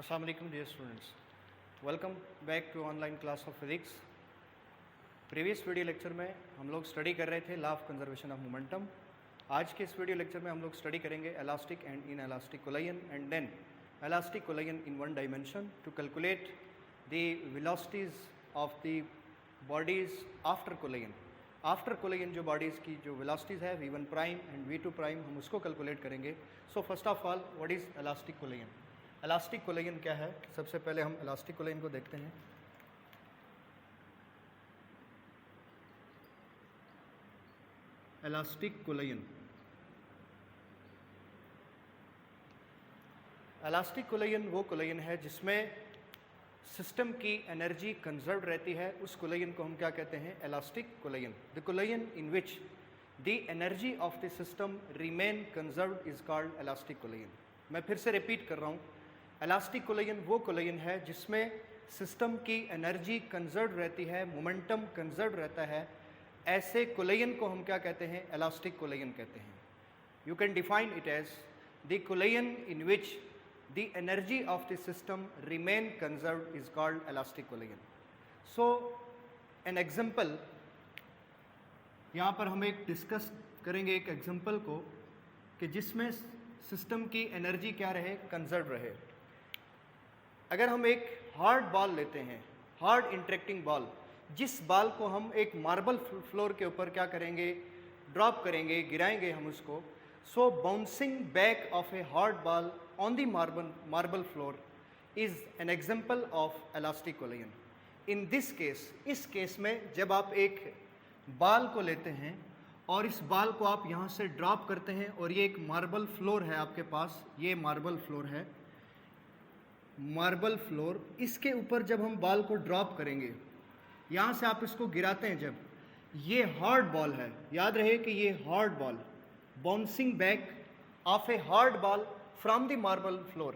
Assalamu alaikum dear students. Welcome back to online class of physics. Previous video lecture में हम लोग study कर रहे थे law of conservation of momentum. आज के इस वीडियो लेक्चर में हम लोग स्टडी करेंगे elastic and inelastic collision and then elastic collision in one dimension to calculate the velocities of the bodies after collision. After collision जो bodies की जो वेलोसिटीज़ है v1 prime and v2 prime हम उसको calculate करेंगे. सो first of all what is elastic collision? Elastic collision क्या है? सबसे पहले हम इलास्टिक कोलिजन को देखते हैं. इलास्टिक कोलिजन, इलास्टिक कोलिजन वो कोलिजन है जिसमें सिस्टम की एनर्जी कंजर्व रहती है. उस कोलिजन को हम क्या कहते हैं? Elastic collision. The collision in which the energy of the system remain conserve is called elastic collision. मैं फिर से रिपीट कर रहा हूँ, इलास्टिक कोलिजन वो कोलिजन है जिसमें सिस्टम की एनर्जी कंजर्व रहती है, मोमेंटम कंजर्व रहता है. ऐसे कोलिजन को हम क्या कहते हैं? इलास्टिक कोलिजन कहते हैं. You can define it as the collision in which the energy of the system remain conserved is called elastic collision. So an example, यहाँ पर हम एक डिस्कस करेंगे एक एग्जाम्पल को कि जिसमें सिस्टम की एनर्जी क्या रहे? कंजर्व रहे. अगर हम एक हार्ड बॉल लेते हैं, हार्ड इंटरेक्टिंग बॉल, जिस बॉल को हम एक मार्बल फ्लोर के ऊपर क्या करेंगे? ड्रॉप करेंगे, गिराएंगे हम उसको. So bouncing back of a hard ball on the marble floor is an example of elastic collision. In this case, इस केस में जब आप एक बॉल को लेते हैं और इस बॉल को आप यहाँ से ड्रॉप करते हैं और ये एक मार्बल फ्लोर है आपके पास, ये मार्बल फ्लोर है, मार्बल फ्लोर. इसके ऊपर जब हम बॉल को ड्रॉप करेंगे, यहाँ से आप इसको गिराते हैं, जब ये हार्ड बॉल है, याद रहे कि ये hard ball, bouncing back of a hard ball from the marble floor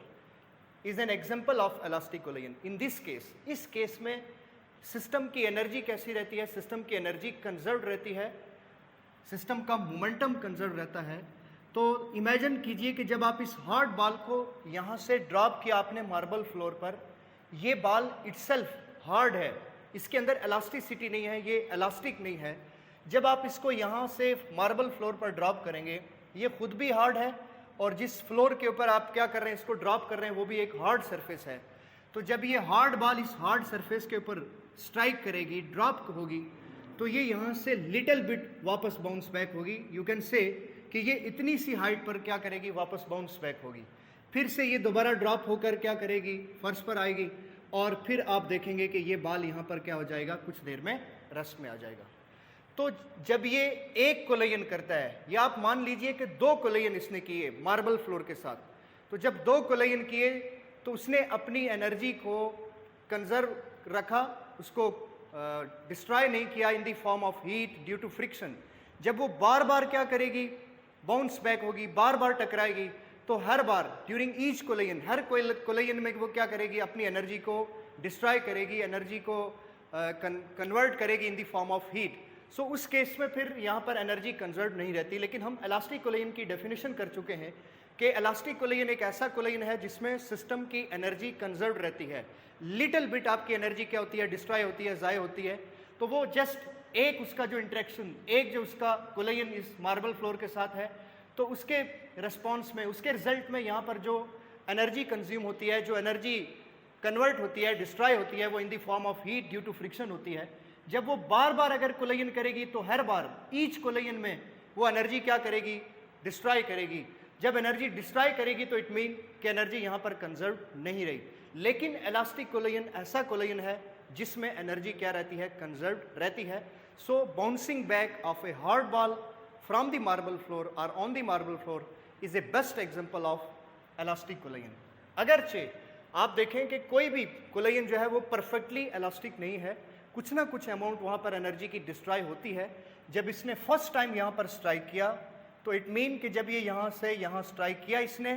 is an example of elastic collision. In this case, इस केस में सिस्टम की एनर्जी कैसी रहती है? सिस्टम की एनर्जी कंजर्व रहती है, सिस्टम का मोमेंटम कंजर्व रहता है. तो इमेजिन कीजिए कि जब आप इस हार्ड बॉल को यहाँ से ड्रॉप किया आपने मार्बल फ्लोर पर, ये बॉल इटसेल्फ हार्ड है, इसके अंदर इलास्टिसिटी नहीं है, ये इलास्टिक नहीं है. जब आप इसको यहाँ से मार्बल फ्लोर पर ड्रॉप करेंगे, ये खुद भी हार्ड है और जिस फ्लोर के ऊपर आप क्या कर रहे हैं, इसको ड्रॉप कर रहे हैं, वो भी एक हार्ड सरफेस है. तो जब ये हार्ड बॉल इस हार्ड सरफेस के ऊपर स्ट्राइक करेगी, ड्रॉप होगी, तो ये यहाँ से लिटिल बिट वापस बाउंस बैक होगी. यू कैन से कि ये इतनी सी हाइट पर क्या करेगी? वापस बाउंस बैक होगी. फिर से ये दोबारा ड्रॉप होकर क्या करेगी? फर्श पर आएगी और फिर आप देखेंगे कि ये बॉल यहाँ पर क्या हो जाएगा? कुछ देर में रेस्ट में आ जाएगा. तो जब ये एक कोलिजन करता है, या आप मान लीजिए कि दो कोलिजन इसने किए मार्बल फ्लोर के साथ, तो जब दो कोलिजन किए तो उसने अपनी एनर्जी को कंजर्व रखा, उसको डिस्ट्रॉय नहीं किया in the form of heat due to friction. जब वो बार बार क्या करेगी? बाउंस बैक होगी, बार बार टकराएगी, तो हर बार ड्यूरिंग ईच कोलिजन, हर कोलिजन में वो क्या करेगी? अपनी एनर्जी को डिस्ट्रॉय करेगी, एनर्जी को कन्वर्ट करेगी in the form of heat. So उस केस में फिर यहाँ पर एनर्जी कंजर्व नहीं रहती. लेकिन हम इलास्टिक कोलिजन की डेफिनेशन कर चुके हैं कि इलास्टिक कोलिजन एक ऐसा कोलिजन है जिसमें सिस्टम की एनर्जी कंजर्व रहती है. लिटिल बिट आपकी एनर्जी क्या होती है? डिस्ट्रॉय होती है, ज़ाय होती है. तो वो जस्ट एक उसका जो इंटरेक्शन, एक जो उसका कोलिजन इस मार्बल फ्लोर के साथ है, तो उसके रिस्पॉन्स में, उसके रिजल्ट में यहाँ पर जो एनर्जी कंज्यूम होती है, जो एनर्जी कन्वर्ट होती है, डिस्ट्रॉय होती है, वो in the form of heat due to friction होती है. जब वो बार बार अगर कोलिजन करेगी तो हर बार ईच कोलिजन में वो एनर्जी क्या करेगी? डिस्ट्रॉय करेगी. जब एनर्जी डिस्ट्रॉय करेगी तो इट मीन कि एनर्जी यहाँ पर कंजर्व नहीं रही. लेकिन इलास्टिक कोलिजन ऐसा कोलिजन है जिसमें एनर्जी क्या रहती है? कंजर्व रहती है. So bouncing back of a hard ball from the marble floor और on the marble floor is a best example of elastic collision. अगरचे आप देखें कि कोई भी कोलिजन जो है वो परफेक्टली इलास्टिक नहीं है, कुछ ना कुछ अमाउंट वहाँ पर एनर्जी की डिस्ट्रॉय होती है. जब इसने फर्स्ट टाइम यहाँ पर स्ट्राइक किया तो इट मीन कि जब ये यहाँ से यहाँ स्ट्राइक किया इसने,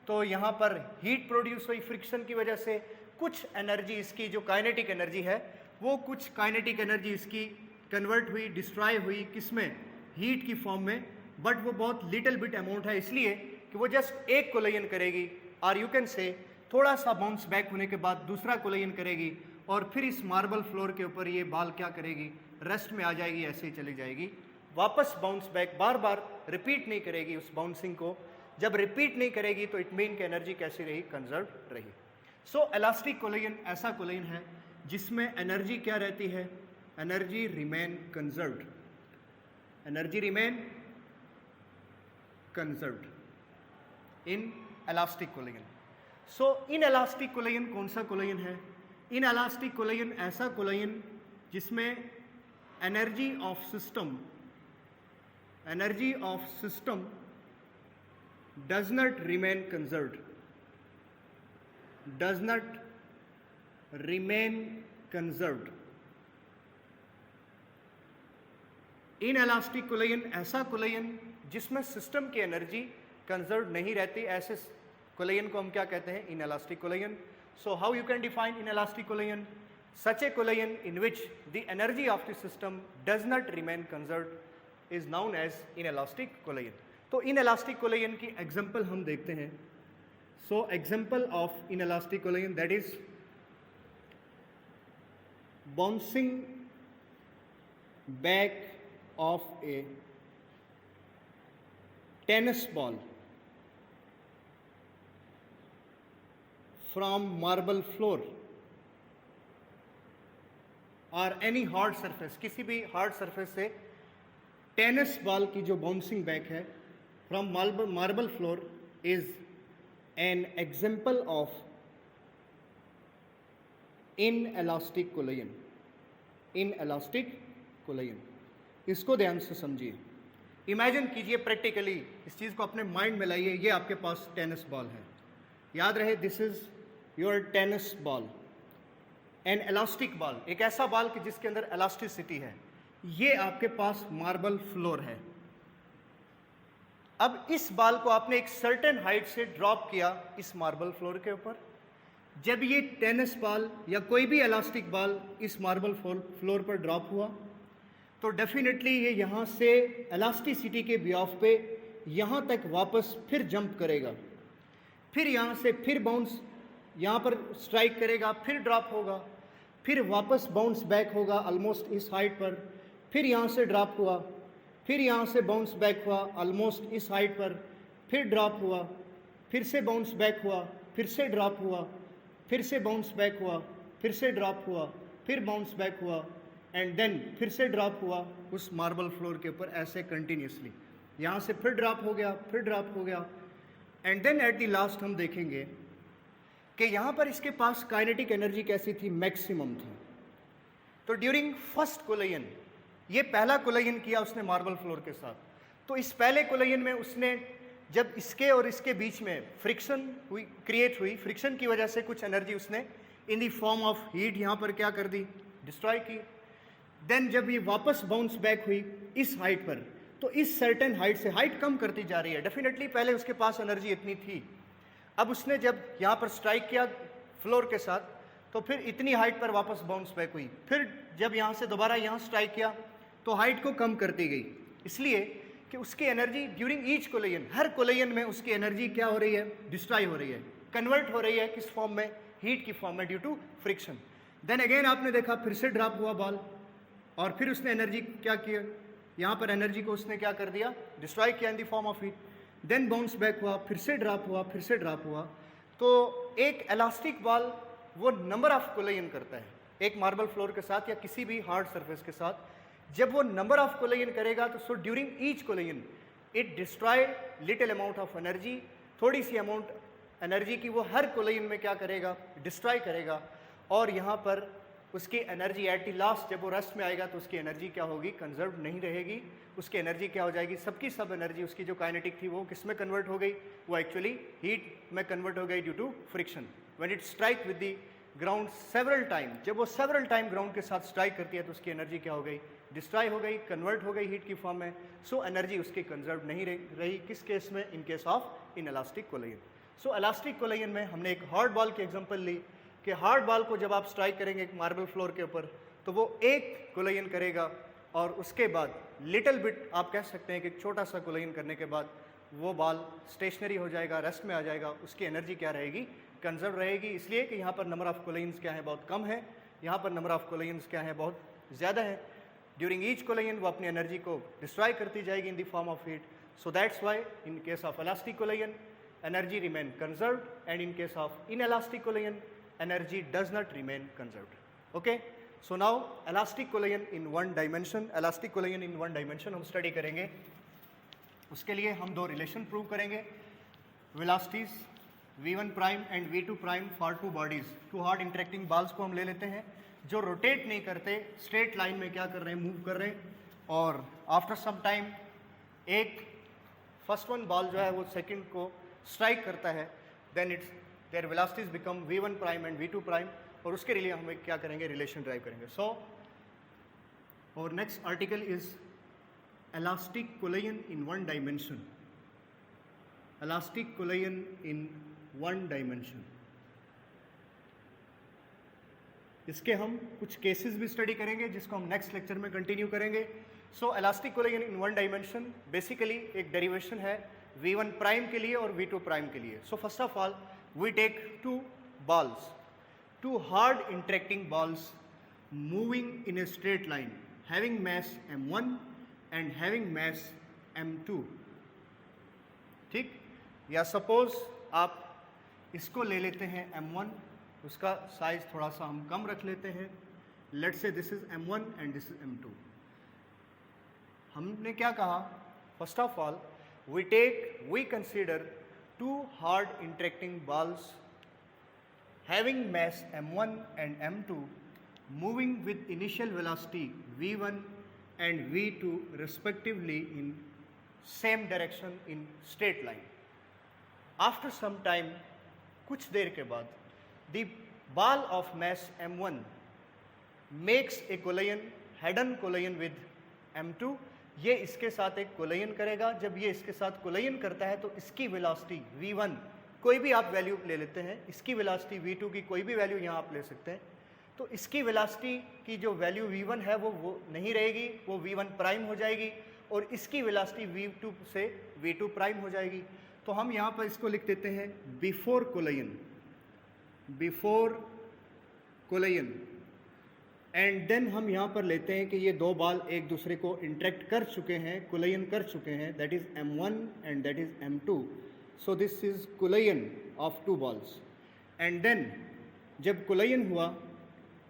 तो यहाँ पर हीट प्रोड्यूस हुई फ्रिक्शन की वजह से. कुछ एनर्जी इसकी जो काइनेटिक एनर्जी है, वो कुछ काइनेटिक एनर्जी इसकी कन्वर्ट हुई, डिस्ट्रॉय हुई, किसमें? हीट की फॉर्म में. बट वो बहुत लिटिल बिट अमाउंट है, इसलिए कि वो जस्ट एक कोलिजन करेगी. और यू कैन से थोड़ा सा बाउंस बैक होने के बाद दूसरा कोलिजन करेगी और फिर इस मार्बल फ्लोर के ऊपर ये बॉल क्या करेगी, रेस्ट में आ जाएगी, ऐसे ही चली जाएगी, वापस बाउंस बैक, बार बार रिपीट नहीं करेगी उस बाउंसिंग को। जब रिपीट नहीं करेगी तो इट मीन कि एनर्जी कैसी रही, कंजर्व रही। सो इलास्टिक कोलिजन ऐसा कोलिजन है जिसमें एनर्जी क्या रहती है, energy remain conserved, energy remain conserved in elastic collision. So in elastic collision कौन सा कोलिजन है? इन इलास्टिक कोलिजन ऐसा कोलिजन जिसमें energy of system does not remain conserved, does not remain conserved. In elastic collision ऐसा collision जिसमें system की energy conserve नहीं रहती, ऐसे कोलिजन को हम क्या कहते हैं, in elastic collision. So how you can define inelastic collision? Such a collision in which the energy of the system does not remain conserve is known as inelastic collision. तो inelastic collision की example हम देखते हैं। So example of inelastic collision, that is bouncing back of a tennis ball from marble floor or any hard surface, किसी भी hard surface से tennis ball की जो बाउंसिंग बैक है from marble floor is an example of inelastic collision, in elastic collision. इसको ध्यान से समझिए, इमेजिन कीजिए प्रैक्टिकली, इस चीज़ को अपने माइंड में लाइए। ये आपके पास टेनिस बॉल है, याद रहे this is your tennis ball, N elastic ball, एक ऐसा बॉल कि जिसके अंदर इलास्टिसिटी है। ये आपके पास मार्बल फ्लोर है। अब इस बॉल को आपने एक सर्टेन हाइट से ड्रॉप किया इस मार्बल फ्लोर के ऊपर। जब ये टेनिस बॉल या कोई भी इलास्टिक बॉल इस मार्बल फ्लोर पर ड्रॉप हुआ तो डेफिनेटली ये यहाँ से इलास्टिसिटी के बिहाफ पे यहाँ तक वापस फिर जंप करेगा, फिर यहाँ से फिर बाउंस यहाँ पर स्ट्राइक करेगा, फिर ड्रॉप होगा, फिर वापस बाउंस बैक होगा ऑलमोस्ट इस हाइट पर, फिर यहाँ से ड्रॉप हुआ, फिर यहाँ से बाउंस बैक हुआ ऑलमोस्ट इस हाइट पर, फिर ड्रॉप हुआ, फिर से बाउंस बैक हुआ, फिर से ड्रॉप हुआ, फिर से बाउंस बैक हुआ, फिर से ड्रॉप हुआ, फिर बाउंस बैक हुआ, एंड देन फिर से ड्रॉप हुआ उस मार्बल फ्लोर के ऊपर, ऐसे कंटिन्यूसली। यहाँ से फिर ड्रॉप हो गया, फिर ड्रॉप हो गया, and then at the last हम देखेंगे कि यहाँ पर इसके पास काइनेटिक एनर्जी कैसी थी, मैक्सिमम थी। तो ड्यूरिंग फर्स्ट कोलिजन, ये पहला कोलिजन किया उसने मार्बल फ्लोर के साथ, तो इस पहले कोलिजन में उसने जब इसके और इसके बीच में फ्रिक्शन हुई, क्रिएट हुई, फ्रिक्शन की वजह से कुछ एनर्जी उसने इन द फॉर्म ऑफ हीट यहाँ पर क्या कर दी, डिस्ट्रॉय की। देन जब ये वापस बाउंस बैक हुई इस हाइट पर, तो इस सर्टेन हाइट से हाइट कम करती जा रही है। डेफिनेटली पहले उसके पास एनर्जी इतनी थी, अब उसने जब यहाँ पर स्ट्राइक किया फ्लोर के साथ तो फिर इतनी हाइट पर वापस बाउंस बैक हुई, फिर जब यहाँ से दोबारा यहाँ स्ट्राइक किया तो हाइट को कम करती गई, इसलिए कि उसकी एनर्जी ड्यूरिंग ईच कोलिजन, हर कोलिजन में उसकी एनर्जी क्या हो रही है, डिस्ट्रॉय हो रही है, कन्वर्ट हो रही है किस फॉर्म में, हीट की फॉर्म में, due to friction. Then again आपने देखा फिर से ड्रॉप हुआ बॉल और फिर उसने एनर्जी क्या किया, यहाँ पर एनर्जी को उसने क्या कर दिया, डिस्ट्रॉय किया in the form of heat. Then bounce back हुआ, फिर से ड्रॉप हुआ, फिर से ड्रॉप हुआ। तो एक इलास्टिक बॉल वो नंबर ऑफ कोलिजन करता है एक मार्बल फ्लोर के साथ या किसी भी हार्ड सरफेस के साथ। जब वो नंबर ऑफ कोलिजन करेगा तो so during each collision it destroy little amount of energy, थोड़ी सी अमाउंट एनर्जी की वो हर कोलिजन में क्या करेगा, डिस्ट्रॉय करेगा। और यहाँ पर उसकी एनर्जी एट द लास्ट जब वो रेस्ट में आएगा तो उसकी एनर्जी क्या होगी, कंजर्व नहीं रहेगी, उसकी एनर्जी क्या हो जाएगी, सबकी सब एनर्जी उसकी जो काइनेटिक थी वो किस में कन्वर्ट हो गई, वो एक्चुअली हीट में कन्वर्ट हो गई due to friction. When it strike with the ground several time, जब वो सेवरल टाइम ग्राउंड के साथ स्ट्राइक करती है तो उसकी एनर्जी क्या हो गई, डिस्ट्रॉय हो गई, कन्वर्ट हो गई हीट की फॉर्म में। सो एनर्जी उसकी कंजर्व नहीं रही, किस केस में, इन case of inelastic collision. So elastic collision में हमने एक हार्ड बॉल की एग्जांपल ली कि हार्ड बॉल को जब आप स्ट्राइक करेंगे एक मार्बल फ्लोर के ऊपर तो वो एक कोलिजन करेगा और उसके बाद लिटिल बिट आप कह सकते हैं कि एक छोटा सा कोलिजन करने के बाद वो बॉल स्टेशनरी हो जाएगा, रेस्ट में आ जाएगा, उसकी एनर्जी क्या रहेगी, कंजर्व रहेगी, इसलिए कि यहाँ पर नंबर ऑफ कोलियंस क्या है, बहुत कम है, यहाँ पर नंबर ऑफ कोलियंस क्या है, बहुत ज़्यादा है। ड्यूरिंग ईच कोलियन वो अपनी एनर्जी को डिस्ट्रॉय करती जाएगी in the form of heat. So that's why in case of elastic collision energy remain conserved, and in case of inelastic collision energy does not remain conserved. Okay, so now elastic collision in one dimension, elastic collision in one dimension हम study करेंगे। उसके लिए हम दो relation prove करेंगे, velocities v1 prime and v2 prime for two bodies, two hard interacting balls को हम ले लेते हैं जो रोटेट नहीं करते, स्ट्रेट लाइन में क्या कर रहे हैं, मूव कर रहे हैं, और आफ्टर सम टाइम एक फर्स्ट वन बॉल जो है वो सेकंड को स्ट्राइक करता है, then its their velocities become v1 prime and v2 prime, और उसके लिए हम क्या करेंगे, रिलेशन ड्राइव करेंगे। सो और next article is elastic collision in one dimension, elastic collision in one dimension। इसके हम कुछ केसेस भी स्टडी करेंगे जिसको हम नेक्स्ट लेक्चर में कंटिन्यू करेंगे। सो elastic collision in one dimension basically एक डेरिवेशन है v1 प्राइम के लिए और v2 प्राइम के लिए। So first of all we take two balls, two hard interacting balls moving in a straight line having mass m1 and having mass m2, ठीक। या suppose आप इसको ले लेते हैं m1, उसका साइज थोड़ा सा हम कम रख लेते हैं, let's say this is m1 and this is m2। हमने क्या कहा, first of all we consider two hard interacting balls having mass m1 and m2 moving with initial velocity v1 and v2 respectively in same direction in straight line. After some time, कुछ देर के बाद, the ball of mass m1 makes a collision, head-on collision with m2। ये इसके साथ एक collision करेगा, जब ये इसके साथ कोलिजन करता है तो इसकी वेलोसिटी v1 कोई भी आप वैल्यू ले लेते हैं, इसकी वेलोसिटी v2 की कोई भी वैल्यू यहाँ आप ले सकते हैं, तो इसकी वेलोसिटी की जो वैल्यू v1 है वो नहीं रहेगी, वो v1 प्राइम हो जाएगी, और इसकी वेलोसिटी v2 से v2 प्राइम हो जाएगी। तो हम यहाँ पर इसको लिख देते हैं बिफोर कोलिजन, एंड देन हम यहाँ पर लेते हैं कि ये दो बॉल एक दूसरे को इंटरेक्ट कर चुके हैं, कोलिजन कर चुके हैं, that is m1 and that is m2। So this is collision of two balls, and then जब कोलिजन हुआ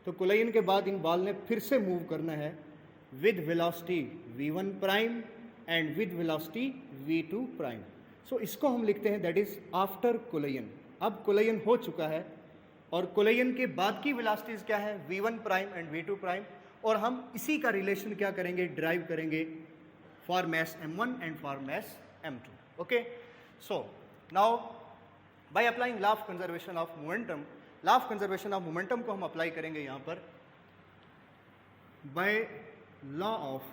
तो कोलिजन के बाद इन बॉल ने फिर से मूव करना है with velocity v1 prime and with velocity v2 prime. So इसको हम लिखते हैं दैट इज आफ्टर कोलिजन। अब कोलिजन हो चुका है और कोलिजन के बाद की वेलोसिटीज क्या है, v1 prime and v2 prime, और हम इसी का रिलेशन क्या करेंगे, ड्राइव करेंगे for mass m1 and for mass m2। Okay, so now by applying law of conservation of momentum, law of conservation of momentum को हम अप्लाई करेंगे यहाँ पर by law of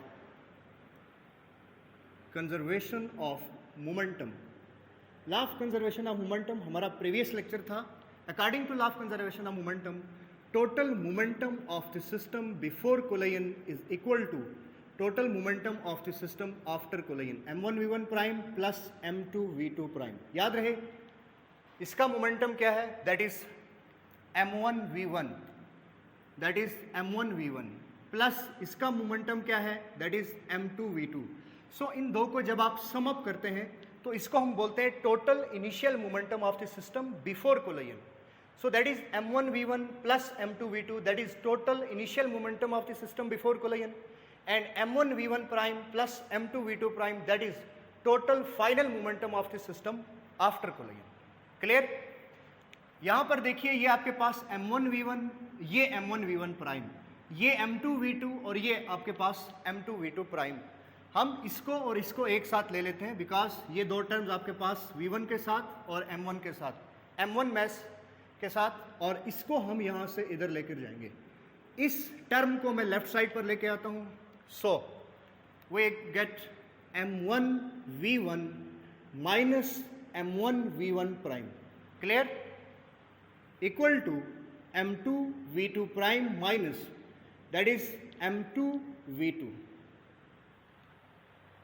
conservation of momentum. Law of conservation of momentum हमारा previous lecture था। According to law of conservation of momentum, total momentum of the system before collision is equal to total momentum of the system after collision, m1 v1 prime plus m2 v2 prime. याद रहे इसका momentum क्या है, that is m1 v1, that is m1 v1 plus इसका momentum क्या है, that is m2 v2। सो इन दो को जब आप सम अप करते हैं तो इसको हम बोलते हैं total initial momentum of the system before collision. So that is m1 v1 plus m2 v2, that is total initial momentum of the system before collision, and m1 v1 prime plus m2 v2 prime, that is total final momentum of the system after collision। Clear? यहाँ पर देखिए ये आपके पास m1 v1, ये m1 v1 prime, ये m2 v2 और ये आपके पास m2 v2 प्राइम। हम इसको और इसको एक साथ ले लेते हैं बिकॉज ये दो टर्म्स आपके पास v1 के साथ और m1 के साथ, m1 मैस के साथ, और इसको हम यहाँ से इधर लेकर जाएंगे। इस टर्म को मैं लेफ्ट साइड पर लेके आता हूँ। So we get m1 v1 minus m1 v1 prime, clear, equal to m2 v2 prime minus that is m2 v2।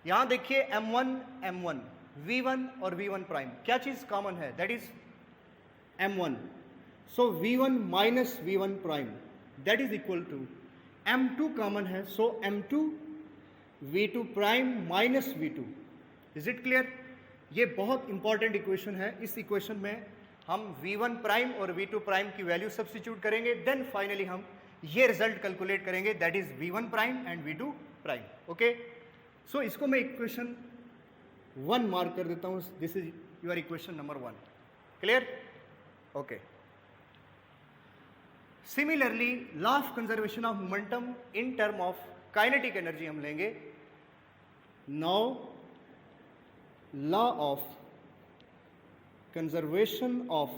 यहाँ देखिए m1 v1 और v1 प्राइम क्या चीज कॉमन है, that is m1. So v1 minus v1 prime, that is equal to m2 common है, so m2 v2 prime minus v2. Is it clear? ये बहुत important equation है. इस इक्वेशन में हम v1 प्राइम और v2 प्राइम की वैल्यू सब्स्टिट्यूट करेंगे, देन फाइनली हम ये रिजल्ट कैलकुलेट करेंगे, that is v1 prime and v2 prime. Okay, so इसको मैं इक्वेशन 1 मार्क कर देता हूं. This is your equation number 1. Clear? Okay. Similarly law of conservation of momentum in term of kinetic energy हम लेंगे. Now law of conservation of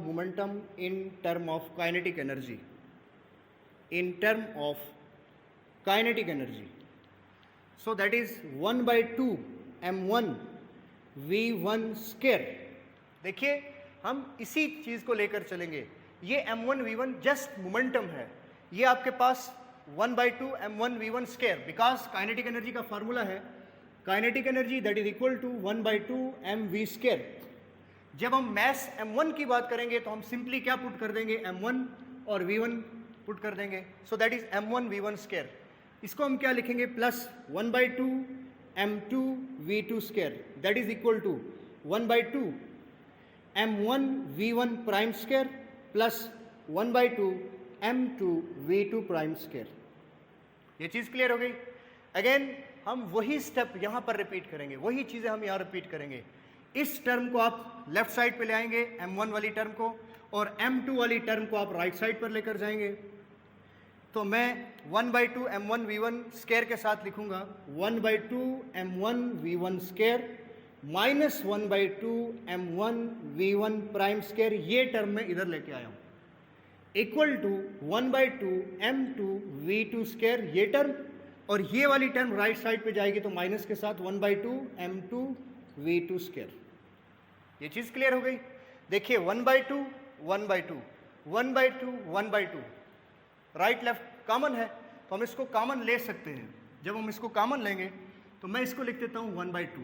momentum in term of kinetic energy, so that is 1 by 2 m1 v1 square. देखिए हम इसी चीज को लेकर चलेंगे. ये m1 v1 जस्ट मोमेंटम है. ये आपके पास 1 by 2 m1 v1 square, because kinetic energy का फॉर्मूला है kinetic energy that is equal to 1 by 2 mv square. जब हम मैस m1 की बात करेंगे तो हम सिंपली क्या पुट कर देंगे, m1 और v1 पुट कर देंगे. So that is m1 v1 square. इसको हम क्या लिखेंगे, plus 1 by 2 m2 v2 square, that is equal to 1 by 2 m1 v1 prime square plus 1 by 2 m2 v2 prime square. ये चीज क्लियर हो गई? अगेन हम वही स्टेप यहां पर रिपीट करेंगे, वही चीजें हम यहां रिपीट करेंगे. इस टर्म को आप लेफ्ट साइड पे ले आएंगे m1 वाली टर्म को, और m2 वाली टर्म को आप राइट साइड पर लेकर जाएंगे. तो मैं 1 by 2 m1 v1 स्क्वायर के साथ लिखूंगा 1 by 2 m1 v1 square minus 1 by 2 m1 v1 prime square. ये टर्म मैं इधर लेके आया हूं, equal to 1 by 2 m2 v2 square ये टर्म, और ये वाली टर्म राइट साइड पे जाएगी तो माइनस के साथ 1 by 2 m2 v2 स्क्वायर. ये चीज क्लियर हो गई? देखिए 1 by 2 1 by 2 1 by 2 1 by 2 right left common है, तो हम इसको कॉमन ले सकते हैं. जब हम इसको कॉमन लेंगे तो मैं इसको लिख देता हूँ 1 by 2.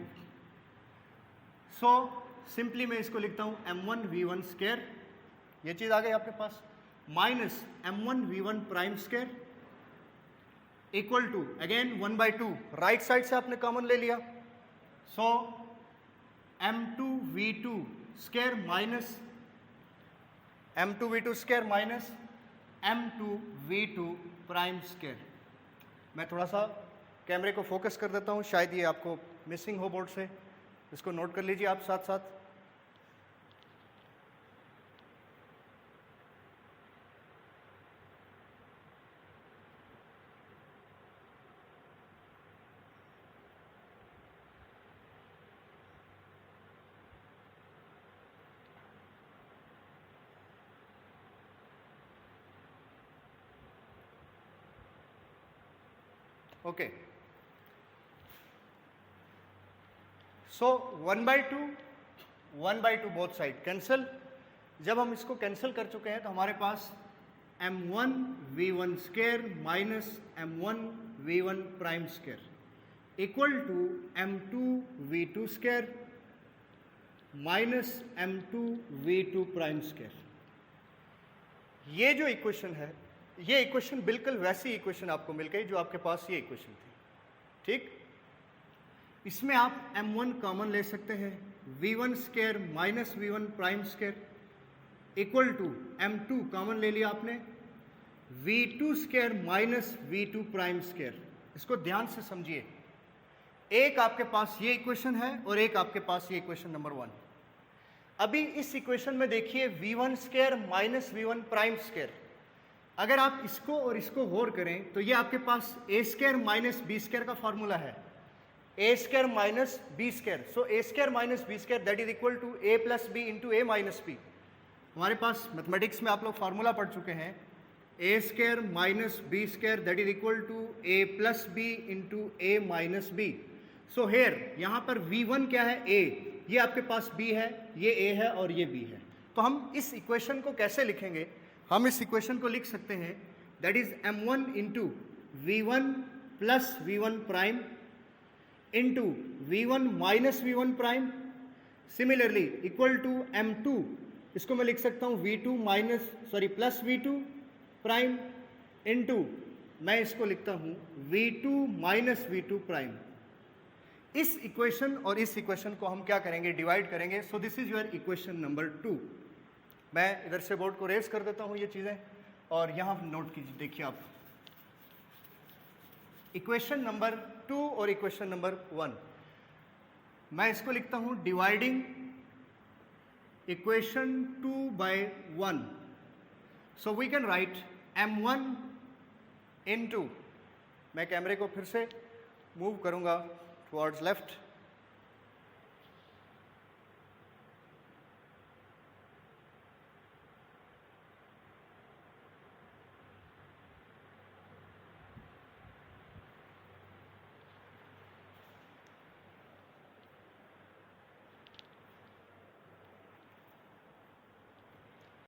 सो सिंपली मैं इसको लिखता हूँ m1 v1 स्क्वायर, ये चीज आ गई आपके पास, minus m1 v1 prime square equal to again 1 by 2 right side से आपने कॉमन ले लिया. So m2 v2 square minus m2 v2 square minus m2 v2 prime square. मैं थोड़ा सा कैमरे को फोकस कर देता हूँ, शायद ये आपको मिसिंग हो बोर्ड से, इसको नोट कर लीजिए आप साथ साथ. Okay, so 1 by 2 both side cancel. जब हम इसको कैंसिल कर चुके हैं तो हमारे पास m1 v1 square minus m1 v1 prime square equal to m2 v2 square minus m2 v2 prime square. ये जो इक्वेशन है, ये इक्वेशन बिल्कुल वैसी इक्वेशन आपको मिल गई जो आपके पास ये इक्वेशन थी. ठीक, इसमें आप m1 कॉमन ले सकते हैं, v1 square minus v1 prime square equal to m2 common ले लिया आपने, v2 square minus v2 prime square. इसको ध्यान से समझिए, एक आपके पास ये इक्वेशन है और एक आपके पास ये इक्वेशन नंबर 1. अभी इस इक्वेशन में देखिए v1 square minus v1 prime square, अगर आप इसको और इसको होर करें तो ये आपके पास A square minus B square का फॉर्मूला है, A square minus B square. So A square minus B square that is equal to A plus B into A minus B. हमारे पास मैथमेटिक्स में आप लोग फार्मूला पढ़ चुके हैं, A square minus B square that is equal to A plus B into A minus B. So here यहाँ पर v1 क्या है, a, ये आपके पास b है, ये a है और ये b है. तो हम इस इक्वेशन को कैसे लिखेंगे, हम इस इक्वेशन को लिख सकते हैं that is m1 into v one plus v one prime into V1 minus V1 prime. Similarly equal to M2, इसको मैं लिख सकता हूँ V2 plus V2 prime into, मैं इसको लिखता हूँ V2 माइनस V2 प्राइम। इस इक्वेशन और इस इक्वेशन को हम क्या करेंगे, डिवाइड करेंगे। सो this is your equation number 2। मैं इधर से बोर्ड को रेस कर देता हूँ ये चीज़ें, और यहाँ नोट कीजिए, देखिए आप इक्वेशन नंबर 2 और इक्वेशन नंबर 1। मैं इसको लिखता हूँ dividing equation 2 by 1। So we can write M1 into, मैं कैमरे को फिर से मूव करूँगा टुवर्ड्स लेफ्ट,